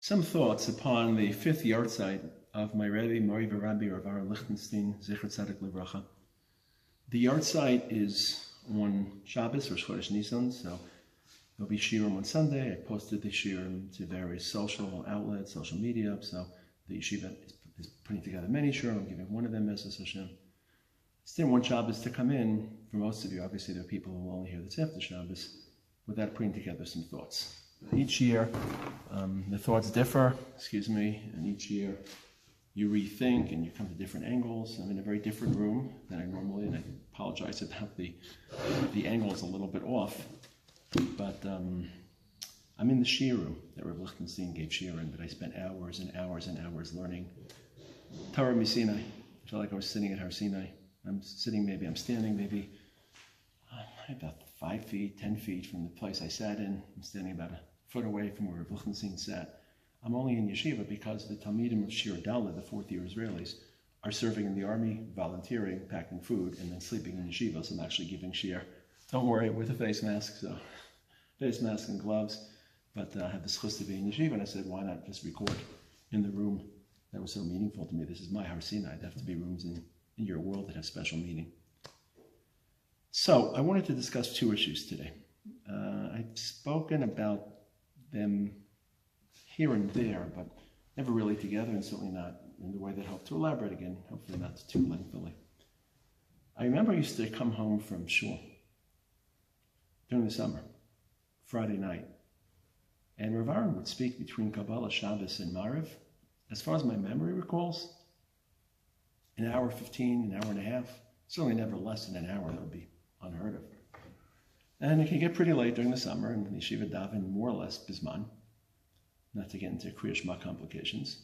Some thoughts upon the fifth Yahrzeit of my Rabbi, Rabbi Lichtenstein, Yahrzeit Livracha. The Yahrzeit is on Shabbos or Chodesh Nisan, so there'll be shiurim on Sunday. I posted the shiurim to various social outlets, social media, so the yeshiva is putting together many shiurim. I'm giving one of them Mezes Hashem. Still one Shabbos to come in. For most of you, obviously, there are people who will only hear this after Shabbos, without putting together some thoughts. Each year, the thoughts differ, and each year you rethink and you come to different angles. I'm in a very different room than I normally, and I apologize about the angles a little bit off, but I'm in the shiur room that Rabbi Lichtenstein gave shiur in, but I spent hours and hours and hours learning Torah Misinai. I felt like I was sitting at Har Sinai. I'm standing maybe about 5 feet, 10 feet from the place I sat in. I'm standing about a foot away from where Rabbi Lichtenstein sat. I'm only in yeshiva because the Talmidim of Shir Dalet, the fourth-year Israelis, are serving in the army, volunteering, packing food, and then sleeping in yeshiva. So I'm actually giving shiur. Don't worry, with a face mask, so face mask and gloves. But I had the zchus to be in yeshiva, and I said, why not just record in the room that was so meaningful to me? This is my Har Sinai. There have to be rooms in your world that have special meaning. So I wanted to discuss two issues today. I've spoken about them here and there, but never really together, and certainly not in the way that I hope to elaborate again, hopefully not too lengthily. I remember I used to come home from shul during the summer, Friday night, and Rav Aharon would speak between Kabbalah, Shabbos, and Mariv. As far as my memory recalls, an hour 15, an hour and a half, certainly never less than an hour. That would be unheard of. And it can get pretty late during the summer, and the yeshiva daven more or less bisman, not to get into Kriya Shema complications.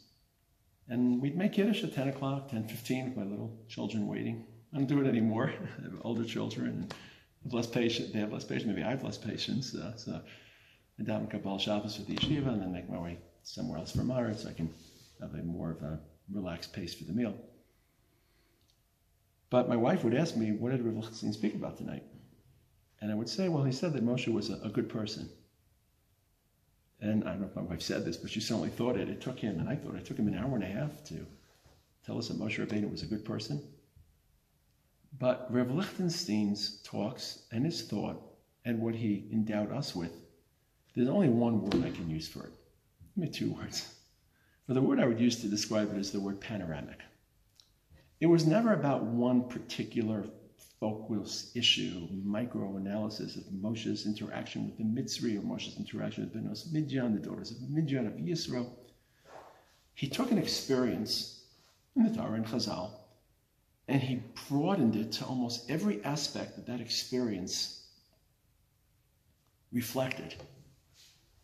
And we'd make Kiddush at 10 o'clock, 10:15, with my little children waiting. I don't do it anymore. I have older children, and have less patience. They have less patience. Maybe I have less patience. So I daven Kabbalah Shabbos with the yeshiva, and then make my way somewhere else for Mariv, so I can have a more of a relaxed pace for the meal. But my wife would ask me, what did Rabbi Lichtenstein speak about tonight? And I would say, well, he said that Moshe was a good person. And I don't know if my wife said this, but she certainly thought it. It took him, and I thought it took him an hour and a half to tell us that Moshe Rabbeinu was a good person. But Rabbi Lichtenstein's talks and his thought and what he endowed us with, there's only one word I can use for it. Give me two words. For the word I would use to describe it is the word panoramic. It was never about one particular focus issue, micro-analysis of Moshe's interaction with the Mitzri, or Moshe's interaction with Benos Midyan, the daughters of Midyan of Yisro. He took an experience in the Torah and Chazal, and he broadened it to almost every aspect that that experience reflected.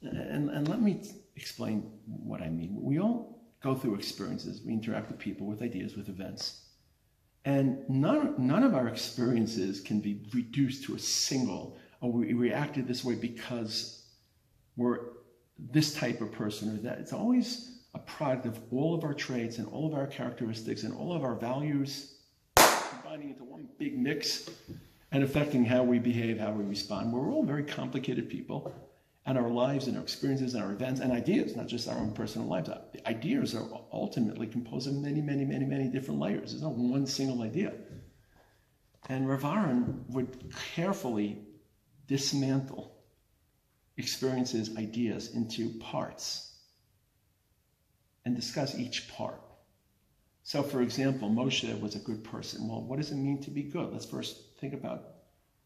And let me explain what I mean. We all go through experiences. We interact with people, with ideas, with events. And none of our experiences can be reduced to a single, oh, we reacted this way because we're this type of person or that. It's always a product of all of our traits and all of our characteristics and all of our values combining into one big mix and affecting how we behave, how we respond. We're all very complicated people, and our lives and our experiences and our events and ideas, not just our own personal lives. The ideas are ultimately composed of many, many, many, many different layers. There's not one single idea. And Rav Aharon would carefully dismantle experiences, ideas into parts and discuss each part. So, for example, Moshe was a good person. Well, what does it mean to be good? Let's first think about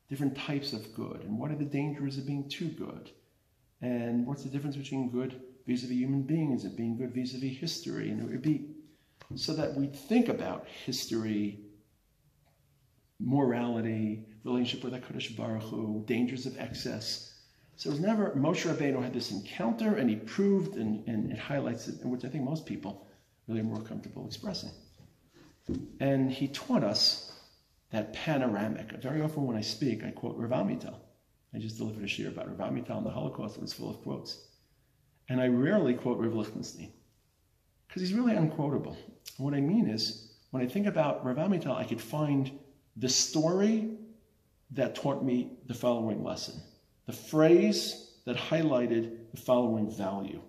different types of good and what are the dangers of being too good. And what's the difference between good vis-a-vis human beings and being good vis-a-vis history? And it would be so that we think about history, morality, relationship with HaKadosh Baruch Hu, dangers of excess. So it was never, Moshe Rabbeinu had this encounter and he proved and it highlights it, which I think most people really are more comfortable expressing. And he taught us that panoramic. Very often when I speak, I quote Rav Amital. I just delivered a shiur about Rav Amital and the Holocaust. It was full of quotes. And I rarely quote Rav Lichtenstein because he's really unquotable. And what I mean is, when I think about Rav Amital, I could find the story that taught me the following lesson, the phrase that highlighted the following value.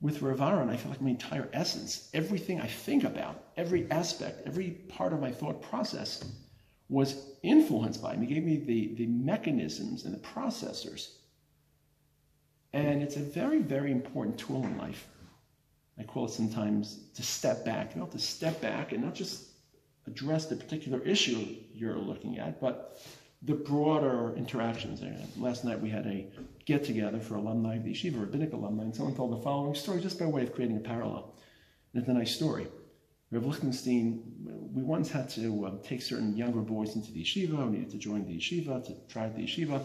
with Rav Aharon, I feel like my entire essence, everything I think about, every aspect, every part of my thought process was influenced by him. He gave me the mechanisms and the processors. And it's a very, very important tool in life. I call it sometimes to step back, to step back and not just address the particular issue you're looking at, but the broader interactions. Last night we had a get-together for alumni of the yeshiva, rabbinic alumni, and someone told the following story just by way of creating a parallel. And it's a nice story. Rabbi Lichtenstein, we once had to take certain younger boys into the yeshiva, who needed to join the yeshiva, to try out the yeshiva.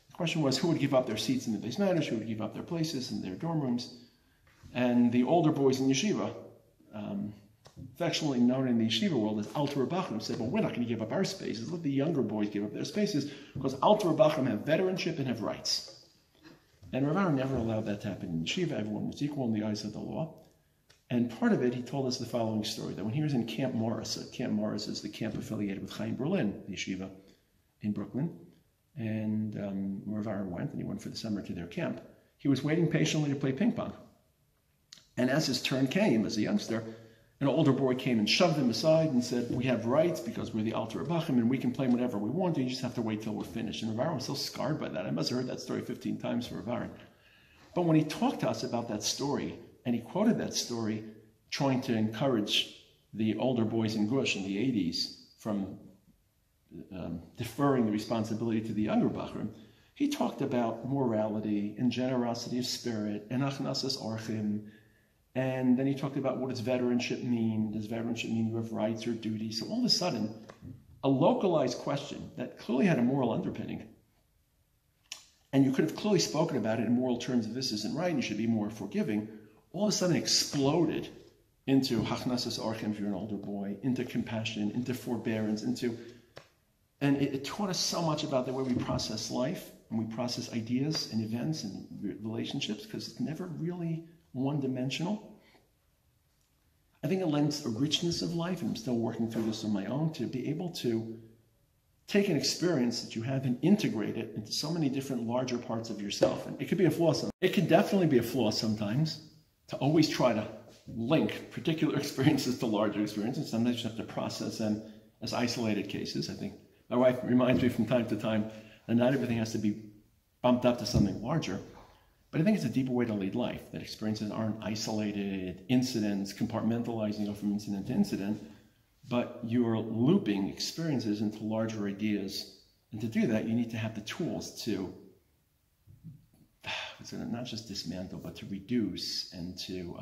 The question was who would give up their seats in the Beis Medrash, who would give up their places in their dorm rooms. And the older boys in yeshiva, affectionately known in the yeshiva world as Alter Rebachim, said, well, we're not going to give up our spaces. Let the younger boys give up their spaces, because Alter Rebachim have veteranship and have rights. And Rav Aharon never allowed that to happen in yeshiva. Everyone was equal in the eyes of the law. And part of it, he told us the following story, that when he was in Camp Morris, Camp Morris is the camp affiliated with Chaim Berlin, the yeshiva in Brooklyn, and Rav Aharon went, and he went for the summer to their camp. He was waiting patiently to play ping pong. And as his turn came, as a youngster, an older boy came and shoved him aside and said, we have rights because we're the Alter Rebachim and we can play whatever we want, and you just have to wait till we're finished. And Rav Aharon was so scarred by that. I must have heard that story 15 times from Rav Aharon. But when he talked to us about that story, and he quoted that story, trying to encourage the older boys in Gush in the 80s from deferring the responsibility to the younger Bachrim, he talked about morality and generosity of spirit and achnasas orchim. And then he talked about what does veteranship mean? Does veteranship mean you have rights or duties? So all of a sudden, a localized question that clearly had a moral underpinning, and you could have clearly spoken about it in moral terms of this isn't right and you should be more forgiving, all of a sudden exploded into hachnasas orchem if you're an older boy, into compassion, into forbearance, and it taught us so much about the way we process life and we process ideas and events and relationships, because it's never really one-dimensional. I think it lends a richness of life, and I'm still working through this on my own, to be able to take an experience that you have and integrate it into so many different larger parts of yourself. And it could be a flaw sometimes. It can definitely be a flaw sometimes to always try to link particular experiences to larger experiences. Sometimes you have to process them as isolated cases. I think my wife reminds me from time to time that not everything has to be bumped up to something larger. But I think it's a deeper way to lead life, that experiences aren't isolated incidents, compartmentalizing from incident to incident, but you're looping experiences into larger ideas. And to do that, you need to have the tools to not just dismantle, but to reduce and to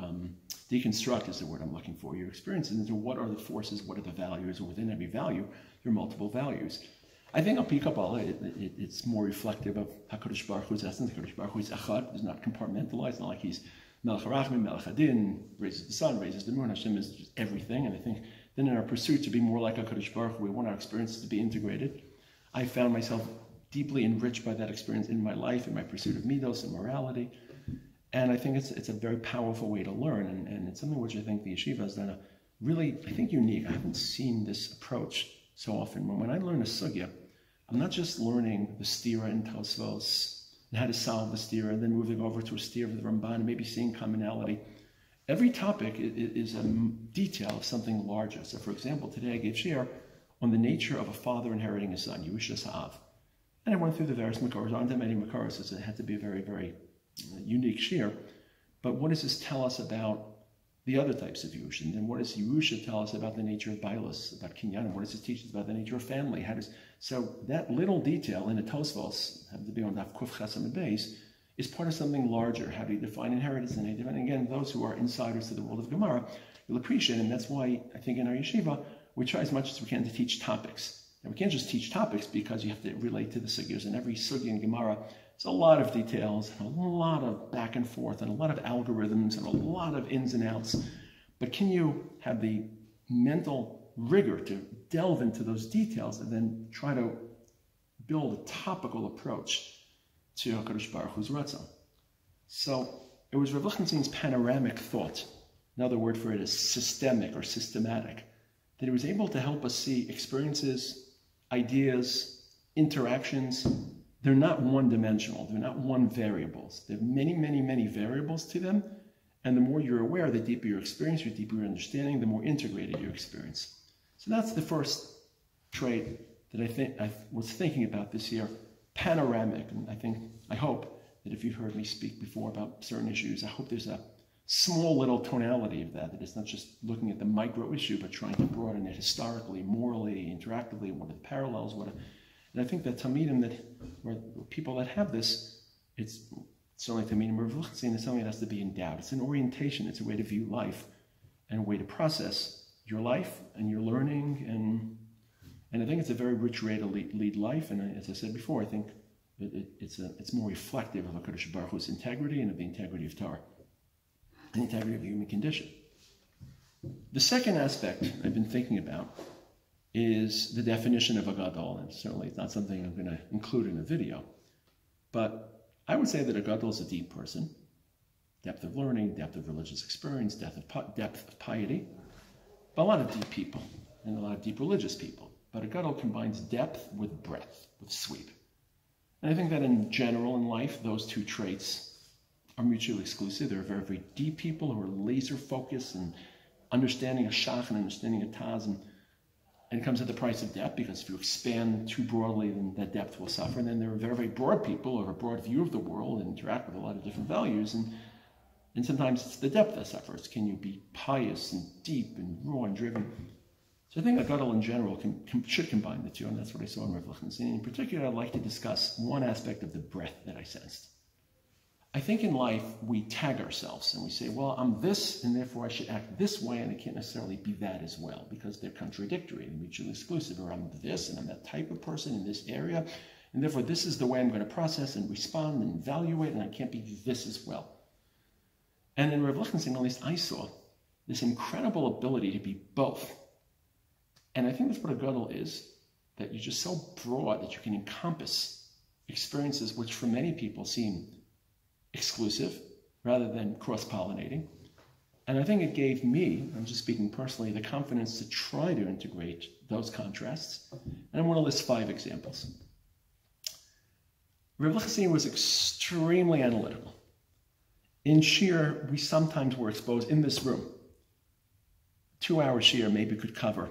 deconstruct is the word I'm looking for. Your experiences into what are the forces, what are the values, and within every value, there are multiple values. I think on Pi Kabbalah, it's more reflective of HaKadosh Baruch Hu's essence. HaKadosh Baruch Hu is Echad, is not compartmentalized, not like he's Melech HaRachmim, Melech HaDin, raises the sun, raises the moon. Hashem is just everything. And I think then in our pursuit to be more like HaKadosh Baruch Hu, we want our experiences to be integrated. I found myself deeply enriched by that experience in my life, in my pursuit of midos and morality. And I think it's a very powerful way to learn. And it's something which I think the yeshiva has done a really, I think, unique. I haven't seen this approach so often. When I learn a sugya, I'm not just learning the stira in Tosfos and how to solve the stira, and then moving over to a stira of the Ramban and maybe seeing commonality. Every topic is a detail of something larger. So, for example, today I gave shir on the nature of a father inheriting a son, Yerusha Sa'av. And I went through the various Makaros, aren't that many Makaros, so it had to be a very, very unique shir. But what does this tell us about the other types of Yerusha? And then what does Yerusha tell us about the nature of Bailus, about Kinyan? And what does it teach us about the nature of family? So that little detail in the Tosfos, happens to be on Daf Kuf Chesam Beis, is part of something larger. How do you define inheritance? And again, those who are insiders to the world of Gemara will appreciate it. And that's why I think in our yeshiva, we try as much as we can to teach topics. And we can't just teach topics because you have to relate to the sugyas. And every sugya in Gemara, there's a lot of details, and a lot of back and forth, and a lot of algorithms, and a lot of ins and outs. But can you have the mental rigor to delve into those details and then try to build a topical approach to HaKadosh Baruch Hu's Ratzon? So it was Rav Lichtenstein's panoramic thought, another word for it is systemic or systematic, that he was able to help us see experiences, ideas, interactions. They're not one-dimensional. They're not one variables. There are many, many, many variables to them, And the more you're aware, the deeper your experience, the deeper your understanding, the more integrated your experience. So that's the first trait that I was thinking about this year, panoramic. And I hope that if you've heard me speak before about certain issues, I hope there's a small little tonality of that it's not just looking at the micro issue, but trying to broaden it historically, morally, interactively, what are the parallels, and I think that Talmidim or people that have this, it's certainly Talmidim of Lichtenstein, it's something that has to be endowed. It's an orientation, it's a way to view life and a way to process your life and your learning, and I think it's a very rich way to lead life, and as I said before, I think it's more reflective of HaKadosh Baruch Hu's integrity and of the integrity of Torah, the integrity of the human condition. The second aspect I've been thinking about is the definition of a gadol, and certainly it's not something I'm going to include in a video, but I would say that a gadol is a deep person, depth of learning, depth of religious experience, depth of piety, but a lot of deep people and a lot of deep religious people. But a gadol combines depth with breadth, with sweep. And I think that in general in life, those two traits are mutually exclusive. There are very, very deep people who are laser focused and understanding a shach and understanding a taz, and it comes at the price of depth, because if you expand too broadly, then that depth will suffer. And then there are very, very broad people who have a broad view of the world and interact with a lot of different values, and sometimes it's the depth that suffers. Can you be pious and deep and raw and driven? So I think a gadol in general should combine the two, and that's what I saw in Rav Lichtenstein. In particular, I'd like to discuss one aspect of the breadth that I sensed. I think in life, we tag ourselves and we say, well, I'm this, and therefore I should act this way, and it can't necessarily be that as well, because they're contradictory and mutually exclusive. Or I'm this, and I'm that type of person in this area, and therefore this is the way I'm going to process and respond and evaluate, and I can't be this as well. And in Rav Lichtenstein, at least I saw this incredible ability to be both. And I think that's what a gadol is, that you're just so broad that you can encompass experiences which for many people seem exclusive rather than cross-pollinating. And I think it gave me, I'm just speaking personally, the confidence to try to integrate those contrasts. And I want to list 5 examples. Rav Lichtenstein was extremely analytical. In shir, we sometimes were exposed in this room. 2-hour shir maybe could cover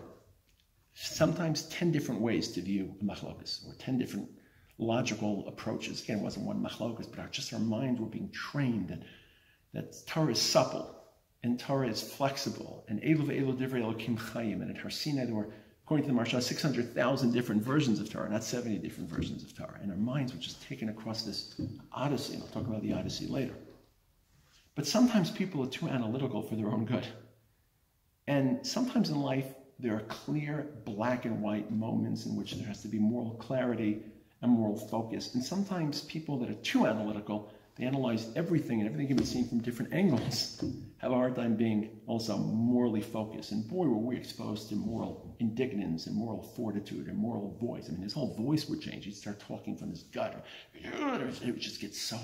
sometimes 10 different ways to view a machlokas, or 10 different logical approaches. Again, it wasn't one machlokas, but our minds were being trained that Torah is supple, and Torah is flexible, and Elu ve'elu divrei Elokim chayim, and at Har Sinai there were, according to the Maharsha, 600,000 different versions of Torah, not 70 different versions of Torah. And our minds were just taken across this odyssey, and I'll talk about the odyssey later. But sometimes people are too analytical for their own good. And sometimes in life, there are clear black and white moments in which there has to be moral clarity and moral focus. And sometimes people that are too analytical, they analyze everything, and everything can be seen from different angles, have a hard time being also morally focused. And boy, were we exposed to moral indignance and moral fortitude and moral voice. I mean, his whole voice would change. He'd start talking from his gut. It would just get so...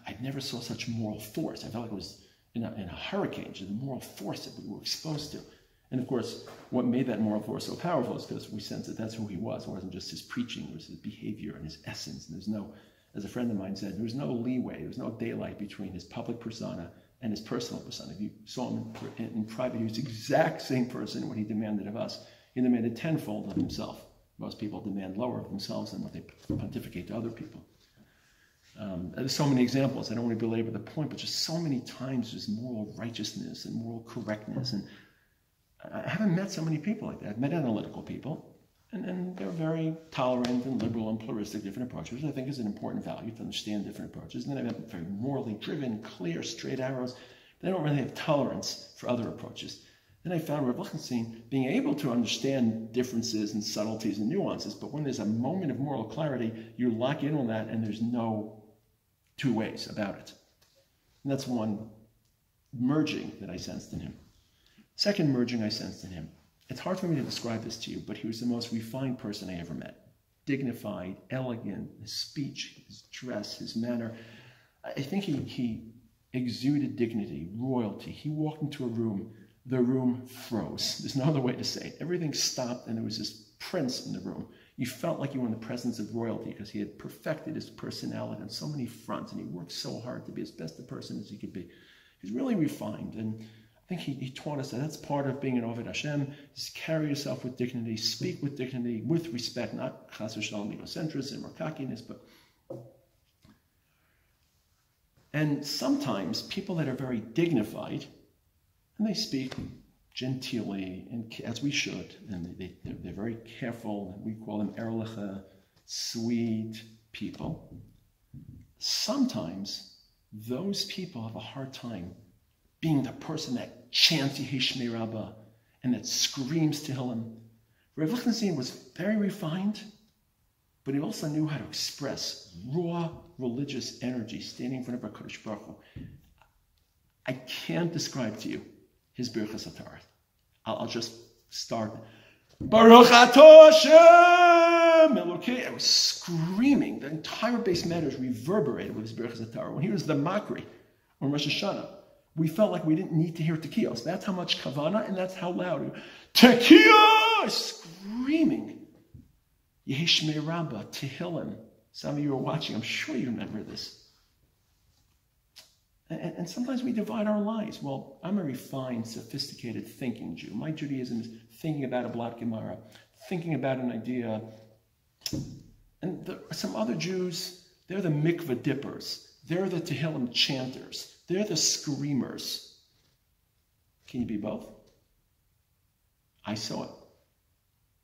I never saw such moral force. I felt like it was in a hurricane, just the moral force that we were exposed to. And of course, what made that moral force so powerful is because we sense that that's who he was. It wasn't just his preaching, it was his behavior and his essence. And there's no, as a friend of mine said, there was no leeway, there was no daylight between his public persona and his personal persona. If you saw him in private, he was the exact same person. What he demanded of us, he demanded tenfold of himself. Most people demand lower of themselves than what they pontificate to other people. There's so many examples. I don't want to belabor the point, but just so many times there's moral righteousness and moral correctness. And I haven't met so many people like that. I've met analytical people, and they're very tolerant and liberal and pluralistic, different approaches, which I think is an important value to understand different approaches. And then I've met very morally driven, clear, straight arrows. They don't really have tolerance for other approaches. Then I found Rav Lichtenstein being able to understand differences and subtleties and nuances, but when there's a moment of moral clarity, you lock in on that and there's no two ways about it. And that's one merging that I sensed in him. Second merging I sensed in him. It's hard for me to describe this to you, but he was the most refined person I ever met. Dignified, elegant, his speech, his dress, his manner. I think he exuded dignity, royalty. He walked into a room, the room froze. There's no other way to say it. Everything stopped and there was this prince in the room. You felt like you were in the presence of royalty because he had perfected his personality on so many fronts, and he worked so hard to be as best a person as he could be. He's really refined, and I think he taught us that that's part of being an Oved Hashem, is carry yourself with dignity, speak with dignity, with respect, not chas v'shalom egocentrism or cockiness, but... And sometimes people that are very dignified, and they speak genteelly, and as we should, and they're very careful, and we call them erliche, sweet people. Sometimes those people have a hard time being the person that chants Yehei Rabbah and that screams Tehillim. Rav Lichtenstein was very refined, but he also knew how to express raw religious energy standing in front of HaKadosh Baruch Hu. I can't describe to you his Birchas HaTorah. I'll just start. Baruch Atah Hashem Elokei. I was screaming. The entire base matters reverberated with his Birchas HaTorah. When he was the Makri on Rosh Hashanah, we felt like we didn't need to hear Tekiyos. That's how much Kavana, and that's how loud. Tekiyos! Screaming. Yehei Rabbah, Tehillim. Some of you are watching. I'm sure you remember this. And sometimes we divide our lives. Well, I'm a refined, sophisticated thinking Jew. My Judaism is thinking about a Blat Gemara, thinking about an idea. And some other Jews, they're the mikveh dippers. They're the Tehillim chanters. They're the screamers. Can you be both? I saw it.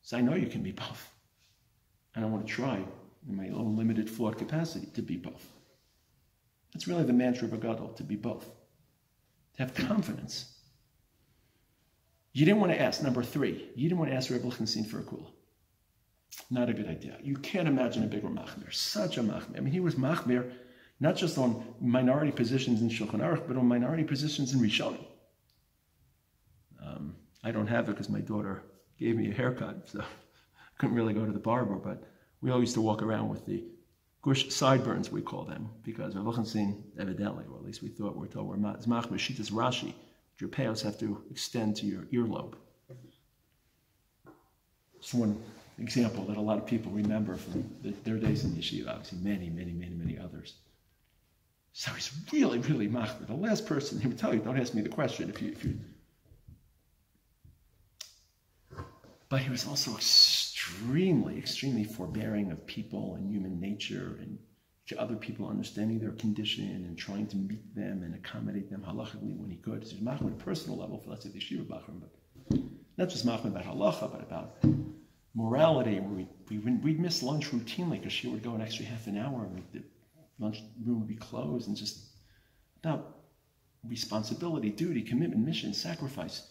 So I know you can be both. And I want to try, in my own limited, flawed capacity, to be both. That's really the mantra of a gadol, to be both. To have confidence. You didn't want to ask, number 3, you didn't want to ask Rabbi Lichtenstein for a kula. Not a good idea. You can't imagine a bigger machmir, such a machmir. I mean, he was machmir not just on minority positions in Shulchan Aruch, but on minority positions in Rishonim. I don't have it because my daughter gave me a haircut, so I couldn't really go to the barber, but we all used to walk around with the gush sideburns, we call them, because Rav Lichtenstein, evidently, or at least we thought, we're told, we're machmir, shitas Rashi, your payos have to extend to your earlobe. Just one example that a lot of people remember from their days in yeshiva, obviously many others. So he's really machmir. The last person, he would tell you, don't ask me the question if you. But he was also extremely forbearing of people and human nature and to other people understanding their condition and trying to meet them and accommodate them halachically when he could. So he was machmir at a personal level for, let's say, the yeshiva bachrim, but not just machmir about halacha, but about morality. We'd miss lunch routinely because she would go an extra half an hour and the lunch room would be closed, and just about responsibility, duty, commitment, mission, sacrifice.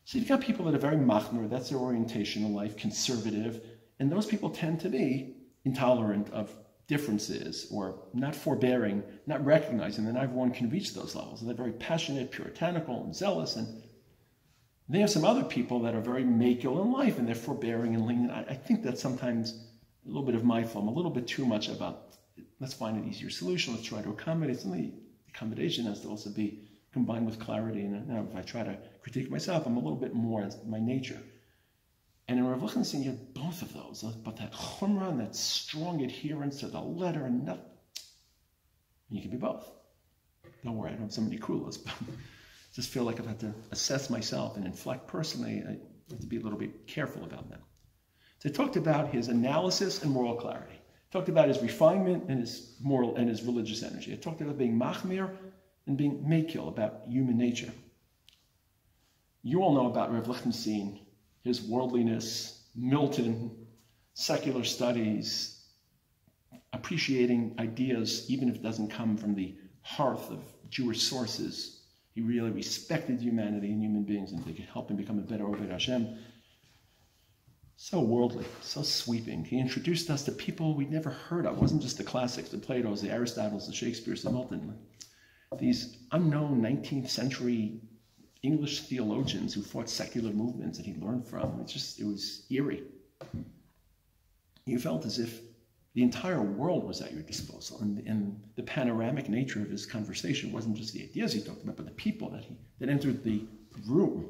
So you've got people that are very machmir, that's their orientation in life, conservative, and those people tend to be intolerant of differences or not forbearing, not recognizing that not everyone can reach those levels. And they're very passionate, puritanical, and zealous, and they have some other people that are very makil in life, and they're forbearing and lenient. I think that's sometimes a little bit of my fault, a little bit too much about, let's find an easier solution, let's try to accommodate. Some of the accommodation has to also be combined with clarity. And if I try to critique myself, I'm a little bit more as my nature. And in Rav Lichtenstein, you had both of those, but that chumrah and that strong adherence to the letter, and nothing. You can be both. Don't worry, I don't have so many kulas, but I just feel like I've had to assess myself and inflect personally. I have to be a little bit careful about that. So I talked about his analysis and moral clarity. I talked about his refinement and his moral and his religious energy. I talked about being machmir and being makil, about human nature. You all know about Rav Lichtenstein, his worldliness, Milton, secular studies, appreciating ideas even if it doesn't come from the hearth of Jewish sources. He really respected humanity and human beings, and they could help him become a better Oved Hashem. So worldly, so sweeping. He introduced us to people we'd never heard of. It wasn't just the classics, the Platos, the Aristotles, the Shakespeares, the Milton. These unknown 19th century English theologians who fought secular movements that he learned from. It was eerie. You felt as if the entire world was at your disposal, and the panoramic nature of his conversation wasn't just the ideas he talked about, but the people that entered the room.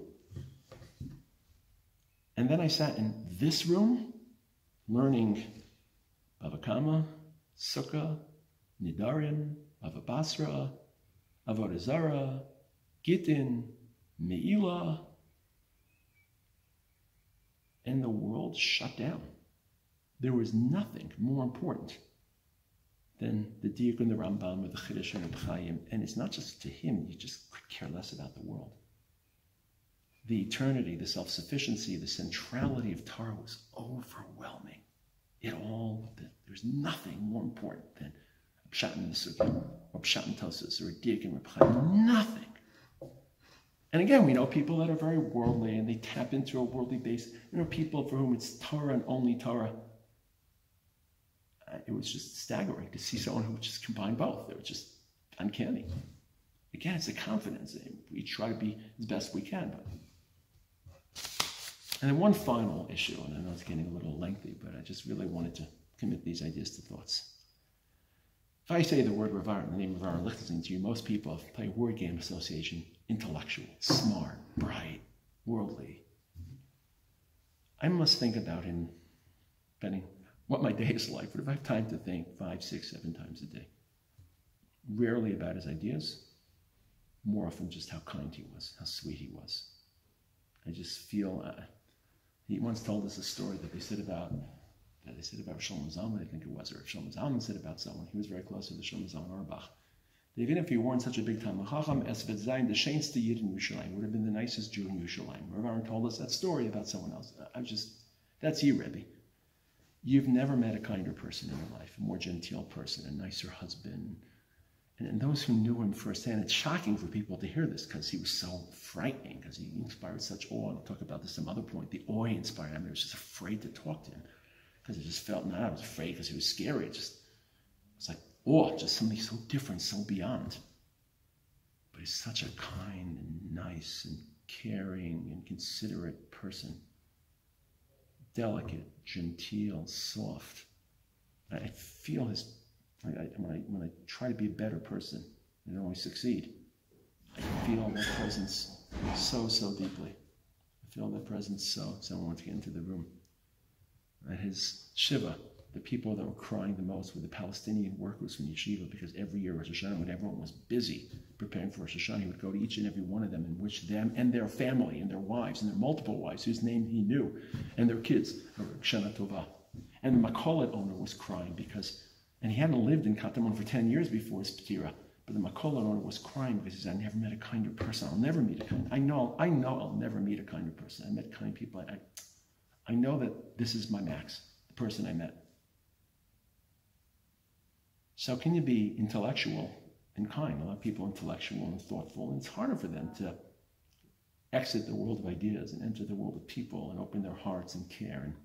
And then I sat in this room, learning Bava Kama, Sukkah, Nidarim, Bava Basra, Avodah Zarah, Gittin, Me'ilah, and the world shut down. There was nothing more important than the Diuk and the Rambam or the Chiddush and the Chaim. And it's not just to him, you just could care less about the world. The eternity, the self-sufficiency, the centrality of Torah was overwhelming. There's nothing more important than Pshat in the Sukkah, or Pshat in Tosas, or a Diuk and Reb Chaim. Nothing. And again, we know people that are very worldly and they tap into a worldly base. You know, people for whom it's Torah and only Torah. It was just staggering to see someone who would just combine both. It was just uncanny. Again, it's a confidence. We try to be as best we can. And then one final issue, and I know it's getting a little lengthy, but I just really wanted to commit these ideas to thoughts. If I say the word Aharon, the name of Aharon Lichtenstein to you, most people play word game association, intellectual, smart, bright, worldly. I must think about him, depending what my day is like, but if I have time to think 5, 6, 7 times a day, rarely about his ideas, more often just how kind he was, how sweet he was. I just feel, he once told us a story that they said about Shlomo Zalman, I think it was, or Shlomo Zalman said about someone. He was very close to the Shlomo Zalman Auerbach. Even if he weren't such a big Talmid Chacham, Esvet Zayin, the Sheinste Yid in Yerushalayim, would have been the nicest Jew in Yerushalayim. Rabbi Aharon told us that story about someone else. That's you, Rabbi. You've never met a kinder person in your life, a more genteel person, a nicer husband. And those who knew him firsthand, it's shocking for people to hear this because he was so frightening, because he inspired such awe. And I'll talk about this at some other point. The awe he inspired. I was just afraid to talk to him because I just felt, I was afraid because he was scary. It's like awe, just something so different, so beyond. But he's such a kind and nice and caring and considerate person. Delicate, genteel, soft. I feel his, when I try to be a better person, I don't always succeed. I feel that presence so, so deeply. I feel that presence so, someone wants to get into the room. At his Shiva, the people that were crying the most were the Palestinian workers from Yeshiva, because every year Rosh Hashanah, when everyone was busy preparing for Rosh Hashanah, he would go to each and every one of them and wish them and their family and their wives and their multiple wives, whose name he knew, and their kids, Shana Tova. And the Makolet owner was crying because, and he hadn't lived in Katamon for 10 years before his Petira, but the Makolet owner was crying because he said, I never met a kinder person. I'll never meet a kind. I know I'll never meet a kinder person. I met kind people. I know that this is my max, the person I met. So can you be intellectual and kind? A lot of people are intellectual and thoughtful, and it's harder for them to exit the world of ideas and enter the world of people and open their hearts and care. And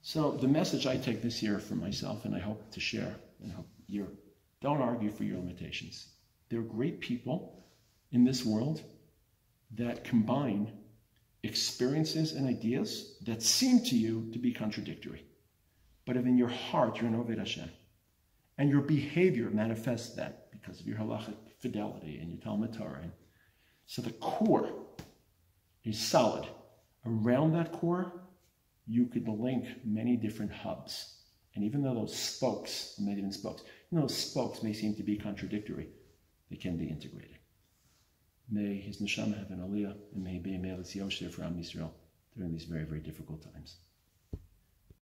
so the message I take this year for myself, and I hope to share, and I hope don't argue for your limitations. There are great people in this world that combine experiences and ideas that seem to you to be contradictory. But if in your heart you're an Oved Hashem, and your behavior manifests that because of your halachic fidelity and your Talmud Torah. So the core is solid. Around that core, you could link many different hubs. And even though those spokes, maybe even spokes, those spokes may seem to be contradictory, they can be integrated. May his neshama have an aliyah, and may he be a me'elis yosher for Am Yisrael during these very, very difficult times.